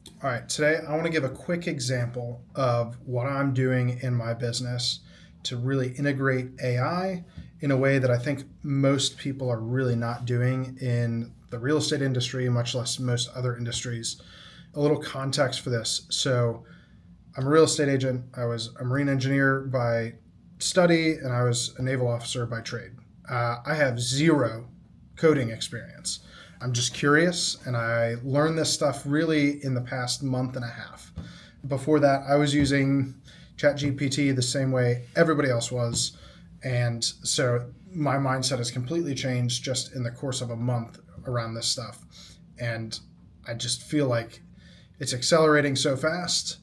All right, today I want to give a quick example of what I'm doing in my business to really integrate AI in a way that I think most people are really not doing in the real estate industry, much less most other industries. A little context for this. So, I'm a real estate agent. I was a marine engineer by study, and I was a naval officer by trade. I have zero coding experience. I'm just curious, and I learned this stuff really in the past month and a half. Before that, I was using ChatGPT the same way everybody else was. And so my mindset has completely changed just in the course of a month around this stuff. And I just feel like it's accelerating so fast,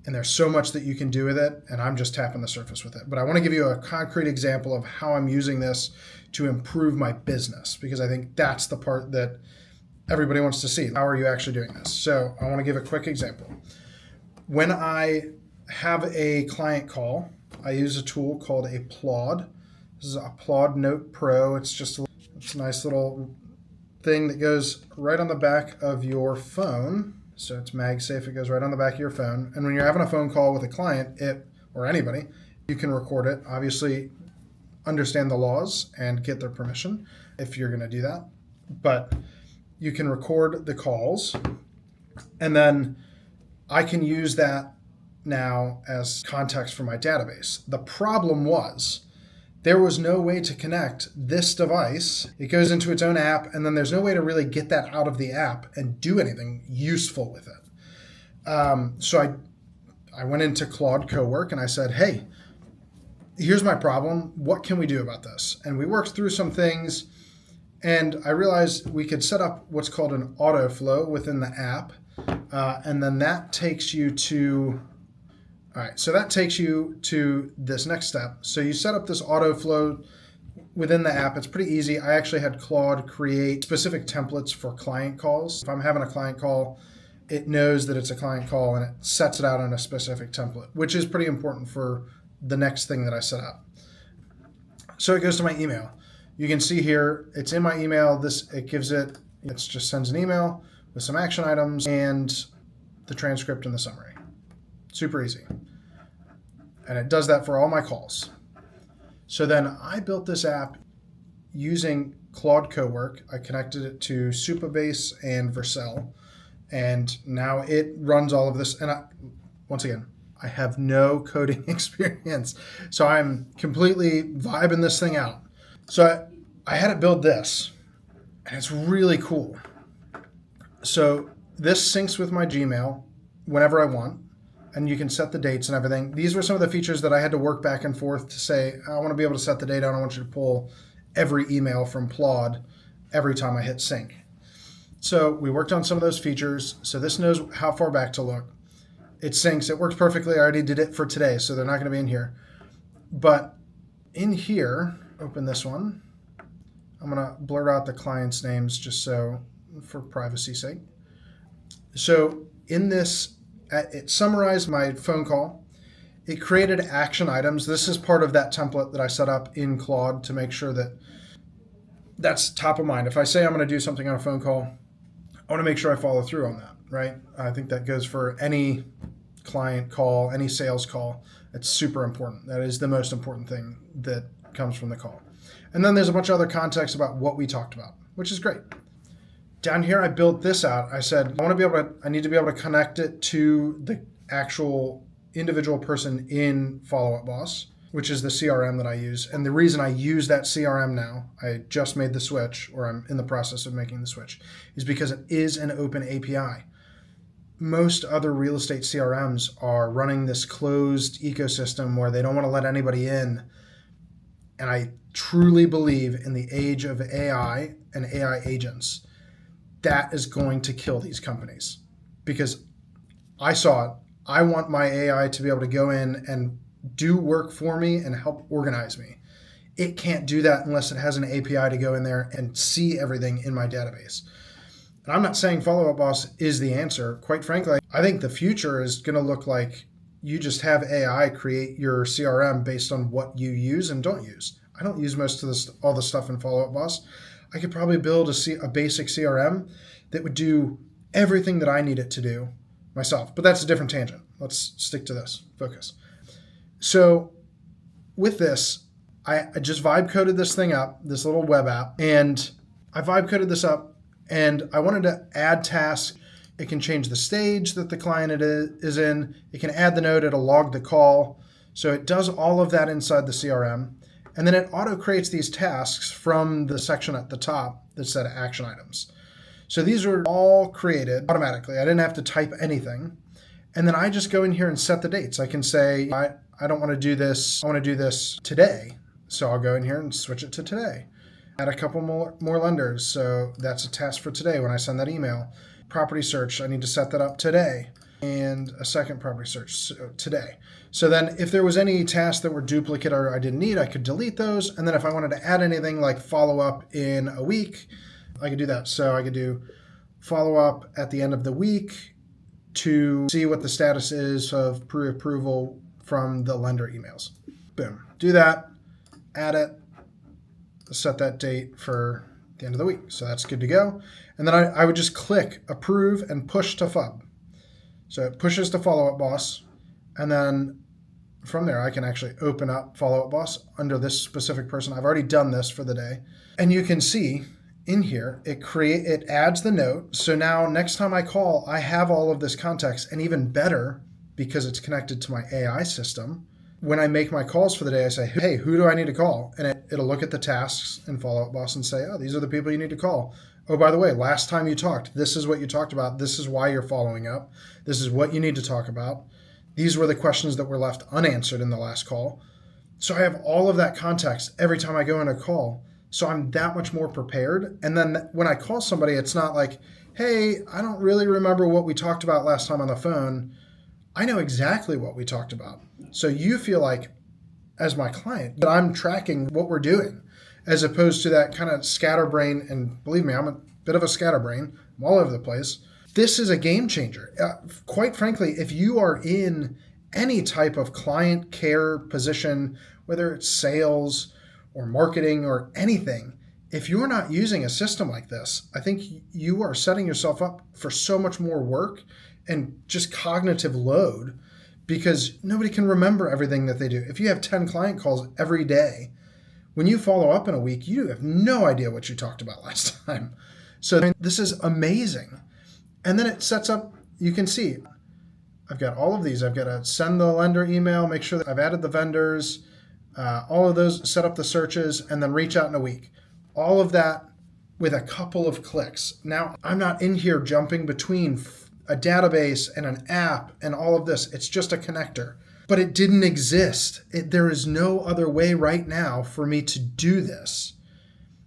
and there's so much that you can do with it, and I'm just tapping the surface with it. But I want to give you a concrete example of how I'm using this to improve my business, because I think that's the part that everybody wants to see. How are you actually doing this? So I want to give a quick example. When I have a client call, I use a tool called a Plaud. This is a Plaud Note Pro. It's a nice little thing that goes right on the back of your phone. So it's MagSafe. It goes right on the back of your phone. And when you're having a phone call with a client, or anybody, you can record it. Obviously, understand the laws and get their permission if you're going to do that. But you can record the calls, and then I can use that now as context for my database. The problem was there was no way to connect this device. It goes into its own app, and then there's no way to really get that out of the app and do anything useful with it. So I went into Claude Cowork and I said, hey, here's my problem. What can we do about this? And we worked through some things, and I realized we could set up what's called an auto flow within the app. And then that takes you to All right, so that takes you to this next step. So you set up this auto flow within the app. It's pretty easy. I actually had Claude create specific templates for client calls. If I'm having a client call, it knows that it's a client call and it sets it out on a specific template, which is pretty important for the next thing that I set up. So it goes to my email. You can see here, it's in my email. It just sends an email with some action items and the transcript and the summary. Super easy. And it does that for all my calls. So then I built this app using Claude Cowork. I connected it to Supabase and Vercel. And now it runs all of this. And once again, I have no coding experience. So I'm completely vibing this thing out. So I had it build this. And it's really cool. So this syncs with my Gmail whenever I want. And you can set the dates and everything. These were some of the features that I had to work back and forth to say, I want to be able to set the date. I don't want you to pull every email from Plaud every time I hit sync. So we worked on some of those features. So this knows how far back to look. It syncs. It works perfectly. I already did it for today, so they're not going to be in here. But in here, open this one. I'm going to blur out the client's names just so for privacy's sake. So in this, it summarized my phone call. It created action items. This is part of that template that I set up in Claude to make sure that that's top of mind. If I say I'm going to do something on a phone call, I want to make sure I follow through on that, right? I think that goes for any client call, any sales call. It's super important. That is the most important thing that comes from the call. And then there's a bunch of other context about what we talked about, which is great. Down here, I built this out. I said, I need to be able to connect it to the actual individual person in Follow Up Boss, which is the CRM that I use. And the reason I use that CRM now, I just made the switch, or I'm in the process of making the switch, is because it is an open API. Most other real estate CRMs are running this closed ecosystem where they don't want to let anybody in. And I truly believe in the age of AI and AI agents, that is going to kill these companies, because I saw it. I want my AI to be able to go in and do work for me and help organize me. It can't do that unless it has an API to go in there and see everything in my database. And I'm not saying Follow Up Boss is the answer. Quite frankly, I think the future is going to look like you just have AI create your CRM based on what you use and don't use. I don't use most of all the stuff in Follow Up Boss. I could probably build a basic CRM that would do everything that I need it to do myself. But that's a different tangent. Let's stick to this. Focus. So with this, I just vibe coded this thing up, this little web app, and I vibe coded this up, and I wanted to add tasks. It can change the stage that the client is in. It can add the note. It'll log the call. So it does all of that inside the CRM. And then it auto creates these tasks from the section at the top that said action items. So these are all created automatically. I didn't have to type anything. And then I just go in here and set the dates. I can say, I don't want to do this. I want to do this today. So I'll go in here and switch it to today. Add a couple more lenders. So that's a task for today when I send that email. Property search, I need to set that up today. And a second property search today. So then if there was any tasks that were duplicate or I didn't need, I could delete those. And then if I wanted to add anything like follow up in a week, I could do that. So I could do follow up at the end of the week to see what the status is of pre-approval from the lender emails. Boom. Do that, add it, set that date for the end of the week. So that's good to go. And then I would just click approve and push to FUB. So it pushes to follow-up boss. And then from there, I can actually open up follow-up boss under this specific person. I've already done this for the day. And you can see in here, it adds the note. So now next time I call, I have all of this context, and even better, because it's connected to my AI system. When I make my calls for the day, I say, hey, who do I need to call? And it'll look at the tasks in follow-up boss and say, oh, these are the people you need to call. Oh, by the way, last time you talked, this is what you talked about. This is why you're following up. This is what you need to talk about. These were the questions that were left unanswered in the last call. So I have all of that context every time I go in a call. So I'm that much more prepared. And then when I call somebody, it's not like, hey, I don't really remember what we talked about last time on the phone. I know exactly what we talked about. So you feel like, as my client, that I'm tracking what we're doing, as opposed to that kind of scatterbrain. And believe me, I'm a bit of a scatterbrain. I'm all over the place. This is a game changer. Quite frankly, if you are in any type of client care position, whether it's sales or marketing or anything, if you're not using a system like this, I think you are setting yourself up for so much more work and just cognitive load, because nobody can remember everything that they do. If you have 10 client calls every day, when you follow up in a week, you have no idea what you talked about last time. So this is amazing. And then it sets up, you can see, I've got all of these. I've got to send the lender email, make sure that I've added the vendors, all of those, set up the searches, and then reach out in a week. All of that with a couple of clicks. Now, I'm not in here jumping between a database and an app and all of this. It's just a connector. But it didn't exist. There is no other way right now for me to do this.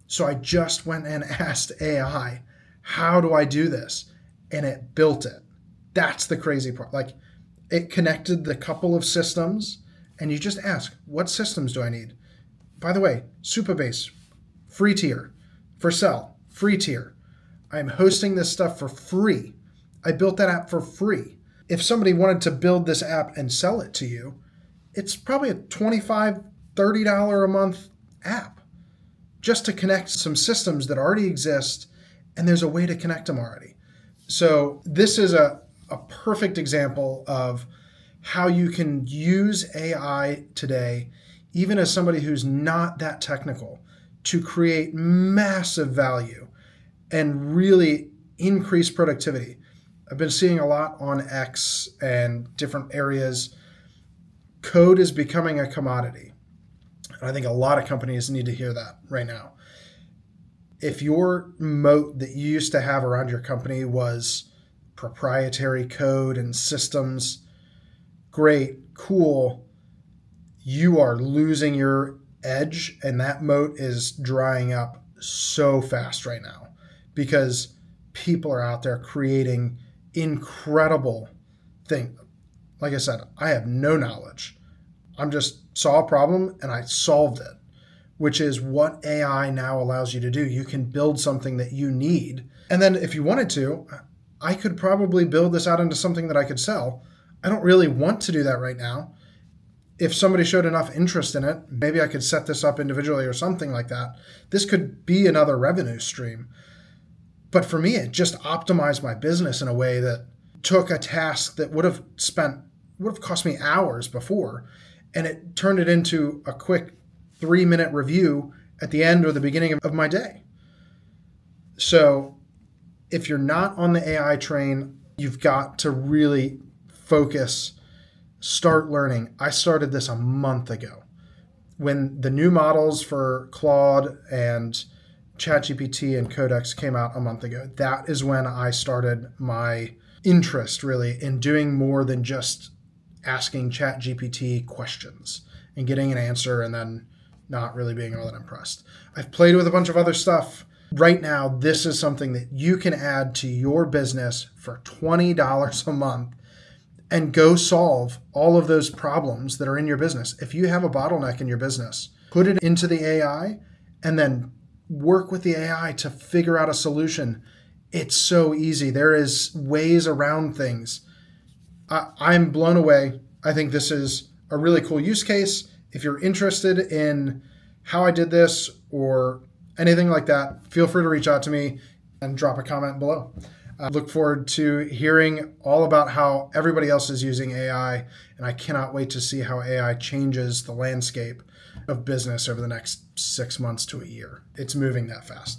So I just went and asked AI, how do I do this? And it built it. That's the crazy part. Like, it connected the couple of systems, and you just ask, what systems do I need? By the way, Supabase, free tier. Vercel, free tier. I'm hosting this stuff for free. I built that app for free. If somebody wanted to build this app and sell it to you, it's probably a $25, $30 a month app just to connect some systems that already exist, and there's a way to connect them already. So this is a perfect example of how you can use AI today, even as somebody who's not that technical, to create massive value and really increase productivity. I've been seeing a lot on X and different areas. Code is becoming a commodity. And I think a lot of companies need to hear that right now. If your moat that you used to have around your company was proprietary code and systems, great, cool, you are losing your edge, and that moat is drying up so fast right now because people are out there creating incredible things. Like I said, I have no knowledge. I'm just saw a problem and I solved it, which is what AI now allows you to do. You can build something that you need. And then if you wanted to, I could probably build this out into something that I could sell. I don't really want to do that right now. If somebody showed enough interest in it, maybe I could set this up individually or something like that. This could be another revenue stream. But for me, it just optimized my business in a way that took a task that would have cost me hours before, and it turned it into a quick 3-minute review at the end or the beginning of my day. So if you're not on the AI train, you've got to really focus, start learning. I started this a month ago. When the new models for Claude and ChatGPT and Codex came out a month ago, that is when I started my interest really in doing more than just asking ChatGPT questions and getting an answer and then not really being all that impressed. I've played with a bunch of other stuff. Right now, this is something that you can add to your business for $20 a month and go solve all of those problems that are in your business. If you have a bottleneck in your business, put it into the AI and then work with the AI to figure out a solution. It's so easy. There is ways around things. I'm blown away. I think this is a really cool use case. If you're interested in how I did this or anything like that, feel free to reach out to me and drop a comment below. I look forward to hearing all about how everybody else is using AI, and I cannot wait to see how AI changes the landscape of business over the next 6 months to a year. It's moving that fast.